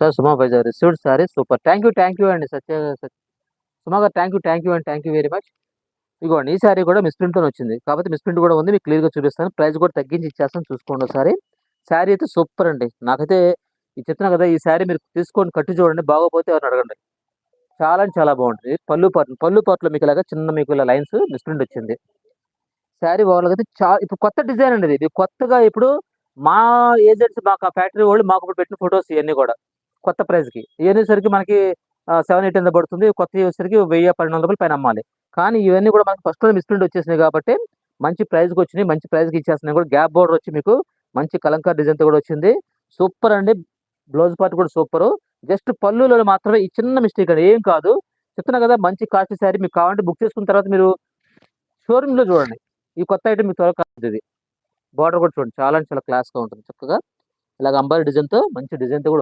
Sir Suma Bazaar received sari super. Thank you అండి సుమా గారు. Thank you అండి. Thank you very much. ఇదిగోండి ఈ శారీ కూడా మిస్ ప్రింట్‌తోనే వచ్చింది. కాపోతే మిస్ ప్రింట్ కూడా ఉంది. మీకు క్లియర్‌గా చూపిస్తాను. ప్రైస్ కూడా తగ్గించి ఇచ్చేస్తాను చూసుకోండి ఒకసారి. శారీ అయితే సూపర్ అండి. నాకైతే ఇది చెప్తున్నా కదా! ఈ శారీ మీరు తీసుకొని కట్టి చూడండి. బాగోపోతే ఎవరిని అడగండి. చాలా అంటే చాలా బావుంటది. పళ్ళు పార్ట్‌లో మీకు ఇలాగా చిన్న మీకు ఇలా లైన్స్ మిస్ ప్రింట్ వచ్చింది. శారీ ఓవరాల్‌గా అయితే ఇప్పుడు కొత్త డిజైన్ అండి ఇది. ఇది కొత్తగా ఇప్పుడు మా ఏజెంట్స్ మాకు ఆ ఫ్యాక్టరీ వోళ్ళు మాకు ఇప్పుడు పెట్టిన ఫోటోస్ ఇయన్నీ గూడా. కొత్త ప్రైస్‌కి. ఇయనేసరికి మనకి 7, 800 పడుతుంది. కొత్తయి వచ్చేసరికి రూ. 1000, 1200 పైన అమ్మాలి. కానీ ఇవన్నీ గూడా మనకు ఫస్ట్‌లోనే మిస్‌ప్రింట్ వచ్చేసినాయి గాబట్టి, మంచి ప్రైస్‌కొచ్చినియి. మంచి ప్రైస్‌కి ఇచ్చేస్తున్నాం గూడా. గ్యాప్ బోర్డర్ వచ్చి మీకు మంచి కలంకారీ డిజైన్‌తో గూడా వచ్చింది. సూపర్ అండి. బ్లౌజ్ పార్ట్ కూడా సూపరు. జస్ట్ పళ్ళులో మాత్రమే ఈ చిన్న మిస్టేక్ అండి. ఏం కాదు. చెప్తున్నా గదా! మంచి కాస్ట్‌లీ శారీ మీకు కావాలంటే బుక్ చేసుకున్న తర్వాత మీరు షోరూమ్‌లో చూడండి. ఈ కొత్త ఐటెమ్ మీకు త్వరగా కావాలిది. బోర్డర్ కూడా చూడండి. చాలా అంటే చాలా క్లాస్‌గా ఉంటుంది. చక్కగా ఇలాగ అంబారీ డిజైన్‌తో మంచి డిజైన్‌తో కూడా